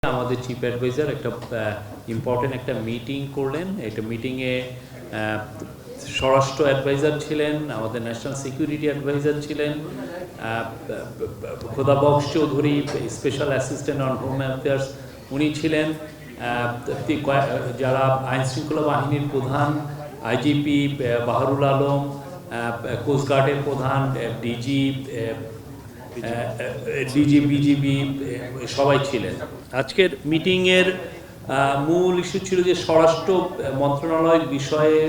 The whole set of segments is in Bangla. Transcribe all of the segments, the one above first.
আমাদের চিফ অ্যাডভাইজার একটা ইম্পর্টেন্ট একটা মিটিং করলেন। এটা মিটিংয়ে স্বরাষ্ট্র অ্যাডভাইজার ছিলেন, আমাদের ন্যাশনাল সিকিউরিটি অ্যাডভাইজার ছিলেন, Khodabux Chowdhury special assistant on home affairs উনি ছিলেন, যারা আইনশৃঙ্খলা বাহিনীর প্রধান আইজিপি বাহারুল আলম, কোস্টগার্ডের প্রধান ডিজি বিজিবি সবাই ছিলেন। আজকের মিটিংয়ের মূল ইস্যু ছিল যে স্বরাষ্ট্র মন্ত্রণালয়ের বিষয়ে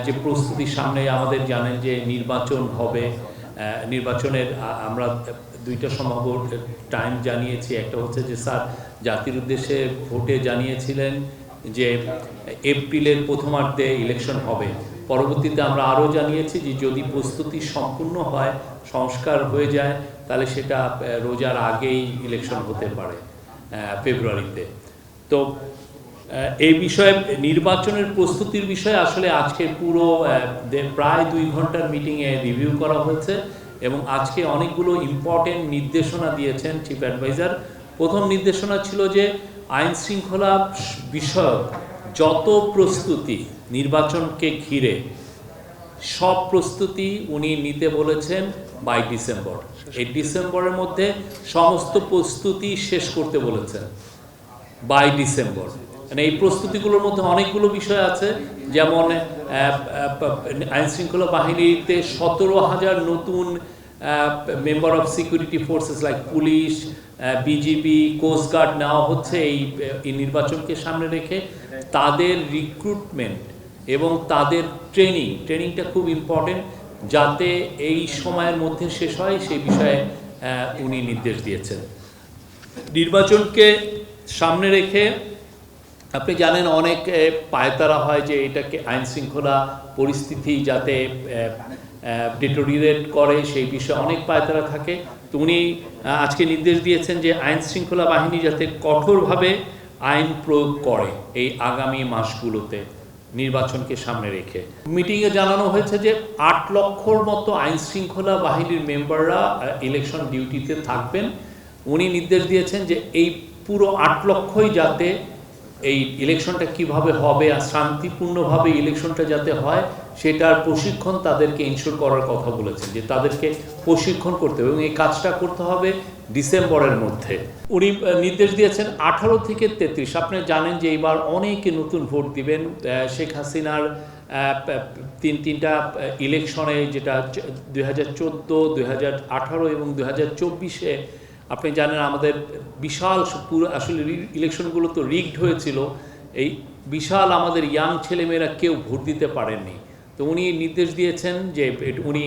যে প্রস্তুতি সামনে আমাদের জানেন যে নির্বাচন হবে। নির্বাচনের আমরা দুইটা সম্ভাব্য টাইম জানিয়েছি। একটা হচ্ছে যে স্যার জাতির উদ্দেশ্যে ভোটে জানিয়েছিলেন যে এপ্রিলের প্রথমার্ধে ইলেকশন হবে। পরবর্তীতে আমরা আরও জানিয়েছি যে যদি প্রস্তুতি সম্পূর্ণ হয়, সংস্কার হয়ে যায়, তাহলে সেটা রোজার আগেই ইলেকশন হতে পারে ফেব্রুয়ারিতে। তো এই বিষয়ে নির্বাচনের প্রস্তুতির বিষয়ে আসলে আজকে পুরো প্রায় 2 ঘন্টার মিটিংয়ে রিভিউ করা হয়েছে এবং আজকে অনেকগুলো ইম্পর্টেন্ট নির্দেশনা দিয়েছেন চিফ অ্যাডভাইজার। প্রথম নির্দেশনা ছিল যে আইন শৃঙ্খলা বিষয়ক যত প্রস্তুতি নির্বাচনকে ঘিরে সব প্রস্তুতি উনি নিতে বলেছেন বাই ডিসেম্বর। এই ডিসেম্বরের মধ্যে সমস্ত প্রস্তুতি শেষ করতে বলেছেন বাই ডিসেম্বর। মানে এই প্রস্তুতিগুলোর মধ্যে অনেকগুলো বিষয় আছে, যেমন আইনশৃঙ্খলা বাহিনীতে 17,000 নতুন member of security forces like police, BGB, coast guard নেওয়া হচ্ছে এই নির্বাচনকে সামনে রেখে। তাদের রিক্রুটমেন্ট এবং তাদের ট্রেনিংটা খুব ইম্পর্টেন্ট, যাতে এই সময়ের মধ্যে শেষ হয় সেই বিষয়ে উনি নির্দেশ দিয়েছেন। নির্বাচনকে সামনে রেখে আপনি জানেন অনেক পায়তারা হয় যে এটাকে আইন শৃঙ্খলা পরিস্থিতি যাতে ডিটোরিয়েট করে সেই বিষয়ে অনেক পায়তারা থাকে। তো উনি আজকে নির্দেশ দিয়েছেন যে আইন শৃঙ্খলা বাহিনী যাতে কঠোরভাবে আইন প্রয়োগ করে এই আগামী মাসগুলোতে নির্বাচনকে সামনে রেখে। মিটিংয়ে জানানো হয়েছে যে 8 লক্ষর মতো আইন শৃঙ্খলা বাহিনীর মেম্বাররা ইলেকশন ডিউটিতে থাকবেন। উনি নির্দেশ দিয়েছেন যে এই পুরো 8 লক্ষই যাতে এই ইলেকশনটা কিভাবে হবে আর শান্তিপূর্ণভাবে ইলেকশনটা যাতে হয় সেটার প্রশিক্ষণ তাদেরকে ইনশিওর করার কথা বলেছেন, যে তাদেরকে প্রশিক্ষণ করতে হবে এবং এই কাজটা করতে হবে ডিসেম্বরের মধ্যে। উনি নির্দেশ দিয়েছেন 18 থেকে 33। আপনি জানেন যে এইবার অনেকে নতুন ভোট দিবেন। শেখ হাসিনার তিনটা ইলেকশনে, যেটা 2014, 2018 এবং 2024-এ আপনি জানেন আমাদের বিশাল পুরো আসলে ইলেকশনগুলো তো রিগড হয়েছিল। এই বিশাল আমাদের ইয়াং ছেলেমেয়েরা কেউ ভোট দিতে পারেননি। তো উনি নির্দেশ দিয়েছেন যে উনি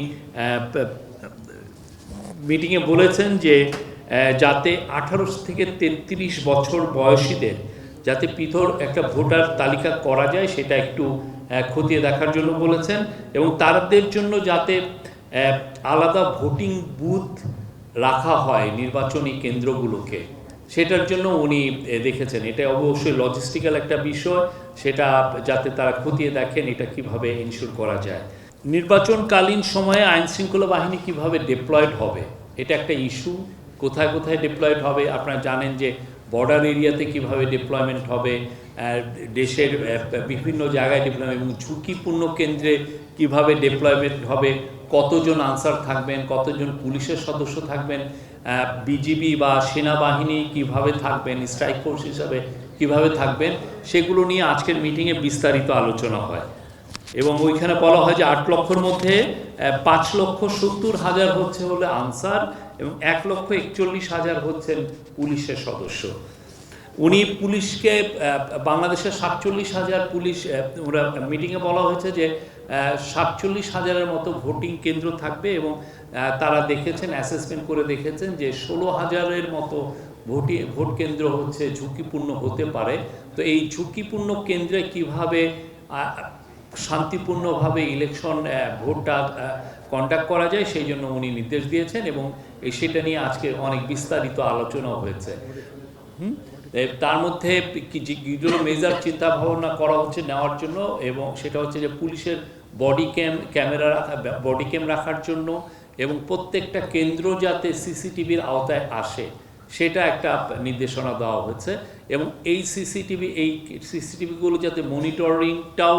মিটিংয়ে বলেছেন যে যাতে 18 থেকে 33 বছর বয়সীদের যাতে পৃথক একটা ভোটার তালিকা করা যায় সেটা একটু খতিয়ে দেখার জন্য বলেছেন, এবং তাদের জন্য যাতে আলাদা ভোটিং বুথ রাখা হয় নির্বাচনী কেন্দ্রগুলোকে, সেটার জন্য উনি দেখেছেন। এটা অবশ্যই লজিস্টিক্যাল একটা বিষয়, সেটা যাতে তারা খতিয়ে দেখেন এটা কিভাবে ইনশিওর করা যায়। নির্বাচনকালীন সময়ে আইনশৃঙ্খলা বাহিনী কিভাবে ডিপ্লয়েড হবে এটা একটা ইস্যু। কোথায় কোথায় ডিপ্লয়েড হবে আপনারা জানেন যে বর্ডার এরিয়াতে কিভাবে ডিপ্লয়মেন্ট হবে, দেশের বিভিন্ন জায়গায় ডিপ্লয়মেন্ট, এবং ঝুঁকিপূর্ণ কেন্দ্রে কিভাবে ডিপ্লয়মেন্ট হবে, কতজন আনসার থাকবেন, কতজন পুলিশের সদস্য থাকবেন, বিজিবি বা সেনাবাহিনী কিভাবে থাকবেন, স্ট্রাইক ফোর্স হিসাবে কিভাবে থাকবেন, সেগুলো নিয়ে আজকের মিটিংয়ে বিস্তারিত আলোচনা হয়। এবং ওইখানে বলা হয় যে 8 লক্ষর মধ্যে 5,70,000 হচ্ছে হলে আনসার এবং 1,41,000 হচ্ছেন পুলিশের সদস্য। উনি পুলিশকে বাংলাদেশের 47,000 পুলিশ, ওরা মিটিংয়ে বলা হয়েছে যে 47,000-এর মতো ভোটিং কেন্দ্র থাকবে, এবং তারা দেখেছেন, অ্যাসেসমেন্ট করে দেখেছেন যে 16,000-এর মতো ভোট কেন্দ্র হচ্ছে ঝুঁকিপূর্ণ হতে পারে। তো এই ঝুঁকিপূর্ণ কেন্দ্রে কিভাবে শান্তিপূর্ণভাবে ইলেকশন ভোটটা কন্ডাক্ট করা যায় সেই জন্য উনি নির্দেশ দিয়েছেন, এবং সেটা নিয়ে আজকে অনেক বিস্তারিত আলোচনা হয়েছে। তার মধ্যে যেগুলো মেজার চিন্তা ভাবনা করা হচ্ছে নেওয়ার জন্য, এবং সেটা হচ্ছে যে পুলিশের বডি ক্যাম রাখার জন্য, এবং প্রত্যেকটা কেন্দ্র যাতে সিসিটিভির আওতায় আসে সেটা একটা নির্দেশনা দেওয়া হয়েছে এবং এই সিসিটিভিগুলো যাতে মনিটরিংটাও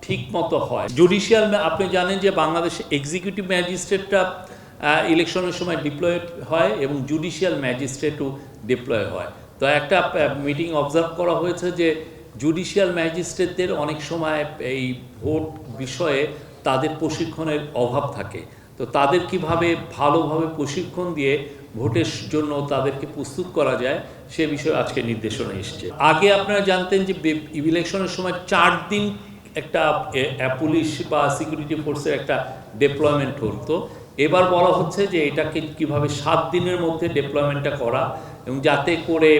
ঠিক মতো হয়। জুডিশিয়াল, আপনি জানেন যে বাংলাদেশে এক্সিকিউটিভ ম্যাজিস্ট্রেটরা ইলেকশনের সময় ডিপ্লয়েড হয় এবং জুডিশিয়াল ম্যাজিস্ট্রেটও ডিপ্লয় হয়। তো একটা মিটিং অবজার্ভ করা হয়েছে যে জুডিশিয়াল ম্যাজিস্ট্রেটদের অনেক সময় এই ভোট বিষয়ে তাদের প্রশিক্ষণের অভাব থাকে। তো তাদের কিভাবে ভালোভাবে প্রশিক্ষণ দিয়ে ভোটের জন্য তাদেরকে প্রস্তুত করা যায় সে বিষয়ে আজকে নির্দেশনা এসছে। আগে আপনারা জানতেন যে ইলেকশনের সময় 4 দিন একটা পুলিশ বা সিকিউরিটি ফোর্সের একটা ডেপ্লয়মেন্ট হতো। এবার বলা হচ্ছে যে এটাকে কিভাবে 7 দিনের মধ্যে ডেপ্লয়মেন্টটা করা এবং যাতে করে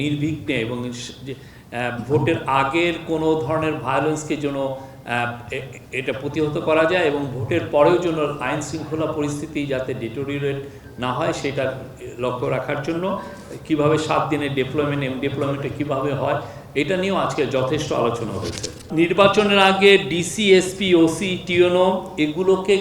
নির্বিঘ্নে এবং ভোটের আগের কোনো ধরনের ভায়োলেন্সকে যেন এটা প্রতিহত করা যায় এবং ভোটের পরেও যেন আইন শৃঙ্খলা পরিস্থিতি যাতে ডিটোরিয়েট না হয় সেটা লক্ষ্য রাখার জন্য কিভাবে 7 দিনের ডেপ্লয়মেন্ট এবং ডেপ্লয়মেন্টটা কীভাবে হয় এটা নিয়েও আজকে যথেষ্ট আলোচনা হয়েছে। নির্বাচনের আগে ডিসি, এসপি, ওসি, টিওনো এগুলোকে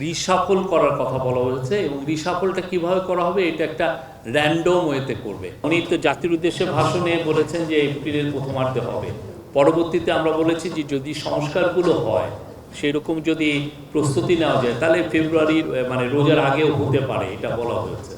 রিশাফল করার কথা বলা হয়েছে এবং রিশাফলটা কিভাবে করা হবে এটা একটা র্যান্ডম ওয়েতে করবে। উনি তো জাতির উদ্দেশ্যে ভাষণে বলেছেন যে এপ্রিলের প্রথমার্ধে হবে। পরবর্তীতে আমরা বলেছি যে যদি সংস্কারগুলো হয় সেরকম যদি প্রস্তুতি নেওয়া যায় তাহলে ফেব্রুয়ারির মানে রোজার আগেও হতে পারে, এটা বলা হয়েছে।